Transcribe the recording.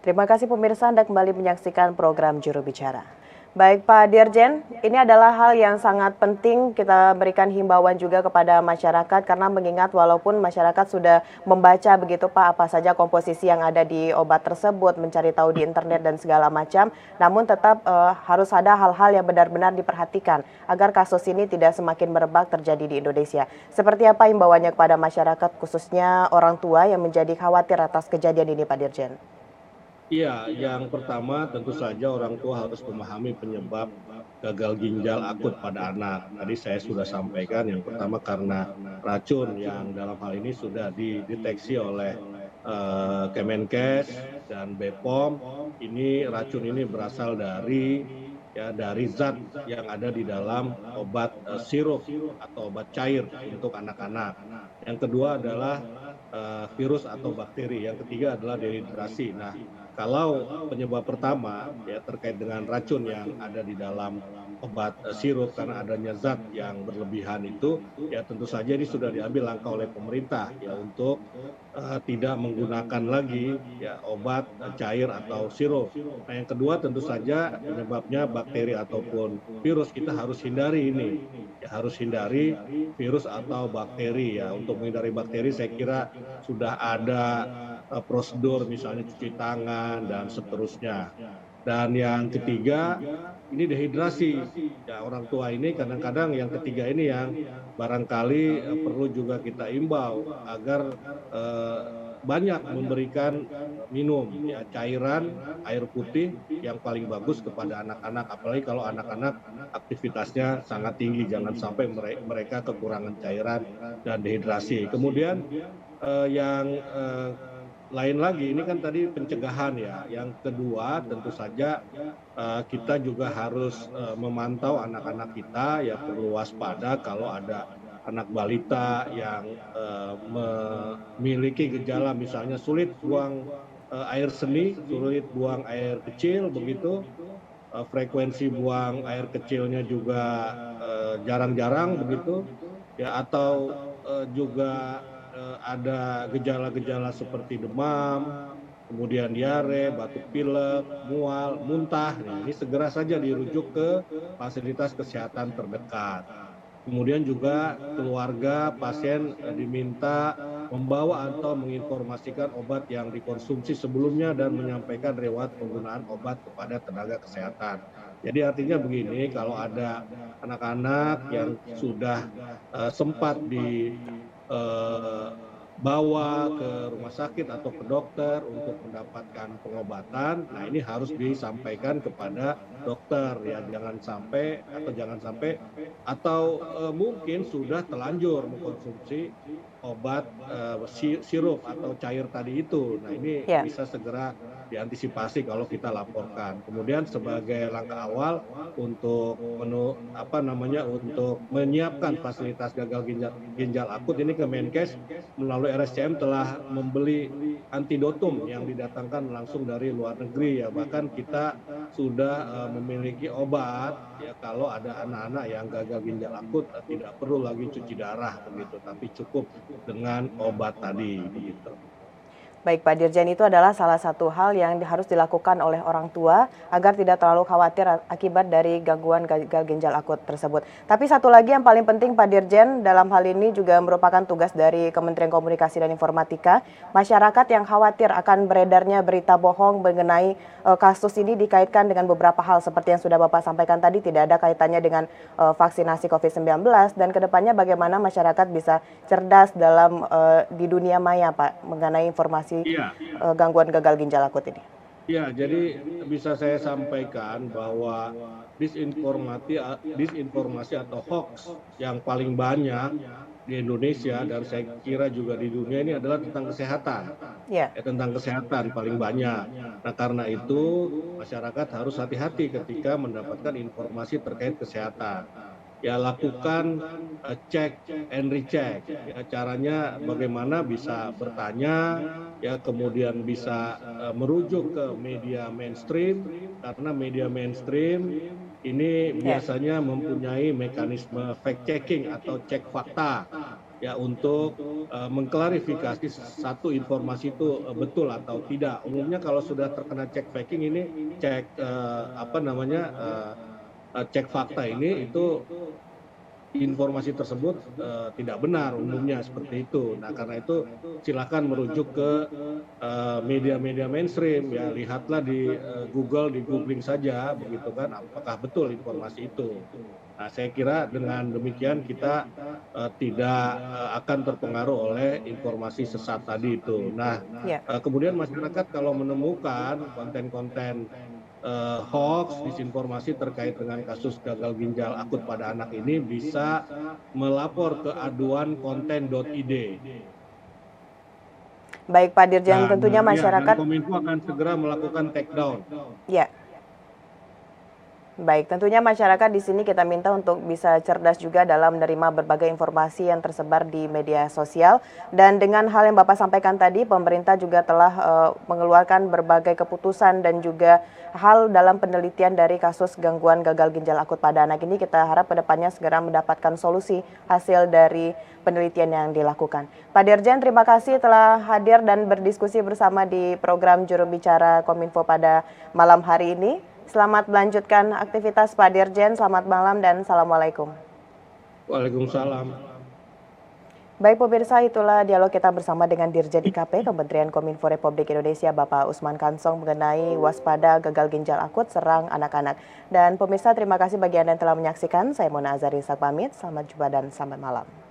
Terima kasih pemirsa Anda kembali menyaksikan program Juru Bicara. Baik Pak Dirjen, ini adalah hal yang sangat penting kita berikan himbauan juga kepada masyarakat karena mengingat walaupun masyarakat sudah membaca begitu Pak apa saja komposisi yang ada di obat tersebut, mencari tahu di internet dan segala macam, namun tetap harus ada hal-hal yang benar-benar diperhatikan agar kasus ini tidak semakin merebak terjadi di Indonesia. Seperti apa himbauannya kepada masyarakat khususnya orang tua yang menjadi khawatir atas kejadian ini Pak Dirjen? Iya, yang pertama tentu saja orang tua harus memahami penyebab gagal ginjal akut pada anak. Tadi saya sudah sampaikan yang pertama karena racun yang dalam hal ini sudah dideteksi oleh Kemenkes dan BPOM. Ini racun ini berasal dari zat yang ada di dalam obat sirup atau obat cair untuk anak-anak. Yang kedua adalah virus atau bakteri. Yang ketiga adalah dehidrasi. Nah, kalau penyebab pertama ya terkait dengan racun yang ada di dalam obat sirup karena adanya zat yang berlebihan itu, ya tentu saja ini sudah diambil langkah oleh pemerintah ya untuk tidak menggunakan lagi ya obat cair atau sirup. Nah, yang kedua tentu saja penyebabnya bakteri ataupun virus, kita harus hindari ini. Ya, harus hindari virus atau bakteri ya. Untuk menghindari bakteri saya kira sudah ada prosedur misalnya cuci tangan dan seterusnya. Dan yang ketiga ini dehidrasi. Ya, orang tua ini kadang-kadang yang ketiga ini yang barangkali perlu juga kita imbau agar banyak memberikan minum ya cairan air putih yang paling bagus kepada anak-anak, apalagi kalau anak-anak aktivitasnya sangat tinggi, jangan sampai mereka kekurangan cairan dan dehidrasi. Kemudian yang lain lagi ini kan tadi pencegahan ya. Yang kedua tentu saja kita juga harus memantau anak-anak kita, ya perlu waspada kalau ada anak balita yang memiliki gejala misalnya sulit buang air seni, sulit buang air kecil begitu, frekuensi buang air kecilnya juga jarang-jarang begitu ya, atau juga ada gejala-gejala seperti demam, kemudian diare, batuk pilek, mual, muntah. Nah, ini segera saja dirujuk ke fasilitas kesehatan terdekat. Kemudian juga keluarga pasien diminta membawa atau menginformasikan obat yang dikonsumsi sebelumnya dan menyampaikan riwayat penggunaan obat kepada tenaga kesehatan. Jadi artinya begini, kalau ada anak-anak yang sudah sempat bawa ke rumah sakit atau ke dokter untuk mendapatkan pengobatan, nah ini harus disampaikan kepada dokter ya, jangan sampai atau mungkin sudah telanjur mengkonsumsi obat sirup atau cair tadi itu. Nah, ini Ya. bisa segera diantisipasi kalau kita laporkan. Kemudian sebagai langkah awal untuk untuk menyiapkan fasilitas gagal ginjal akut, ini Kemenkes melalui RSCM telah membeli antidotum yang didatangkan langsung dari luar negeri ya. Bahkan kita sudah memiliki obat ya kalau ada anak-anak yang gagal ginjal akut, tidak perlu lagi cuci darah begitu, tapi cukup dengan obat tadi begitu. Baik Pak Dirjen, itu adalah salah satu hal yang harus dilakukan oleh orang tua agar tidak terlalu khawatir akibat dari gangguan gagal ginjal akut tersebut. Tapi satu lagi yang paling penting Pak Dirjen, dalam hal ini juga merupakan tugas dari Kementerian Komunikasi dan Informatika, masyarakat yang khawatir akan beredarnya berita bohong mengenai kasus ini dikaitkan dengan beberapa hal seperti yang sudah Bapak sampaikan tadi, tidak ada kaitannya dengan vaksinasi COVID-19 dan kedepannya bagaimana masyarakat bisa cerdas dalam di dunia maya Pak mengenai informasi Iya. gangguan gagal ginjal akut ini. Ya, jadi bisa saya sampaikan bahwa disinformasi atau hoax yang paling banyak di Indonesia dan saya kira juga di dunia ini adalah tentang kesehatan. Ya. Ya, tentang kesehatan paling banyak. Nah, karena itu masyarakat harus hati-hati ketika mendapatkan informasi terkait kesehatan. Ya, lakukan cek and recheck. Ya, caranya bagaimana bisa bertanya, ya kemudian bisa merujuk ke media mainstream, karena media mainstream ini Ya. biasanya mempunyai mekanisme fact checking atau cek fakta. ya untuk mengklarifikasi satu informasi itu betul atau tidak. Umumnya kalau sudah terkena cek faking ini, cek cek fakta ini itu informasi tersebut tidak benar umumnya seperti itu. Nah karena itu silakan merujuk ke media-media mainstream ya, lihatlah di Google, di googling saja begitu kan, apakah betul informasi itu. Nah saya kira dengan demikian kita tidak akan terpengaruh oleh informasi sesat tadi itu. Nah Ya. kemudian masyarakat kalau menemukan konten-konten hoax, disinformasi terkait dengan kasus gagal ginjal akut pada anak ini bisa melapor ke aduankonten.id Baik Pak Dirjen, dan tentunya dan masyarakat, Kominfo akan segera melakukan take down. ya. Baik, tentunya masyarakat di sini kita minta untuk bisa cerdas juga dalam menerima berbagai informasi yang tersebar di media sosial. Dan dengan hal yang Bapak sampaikan tadi, pemerintah juga telah mengeluarkan berbagai keputusan dan juga hal dalam penelitian dari kasus gangguan gagal ginjal akut pada anak ini. Kita harap kedepannya segera mendapatkan solusi hasil dari penelitian yang dilakukan. Pak Dirjen, terima kasih telah hadir dan berdiskusi bersama di program Juru Bicara Kominfo pada malam hari ini. Selamat melanjutkan aktivitas Pak Dirjen, selamat malam dan Assalamualaikum. Waalaikumsalam. Baik pemirsa, itulah dialog kita bersama dengan Dirjen IKP Kementerian Kominfo Republik Indonesia Bapak Usman Kansong mengenai waspada gagal ginjal akut serang anak-anak. Dan pemirsa, terima kasih bagi Anda yang telah menyaksikan. Saya Mona Azari pamit, selamat jumpa dan selamat malam.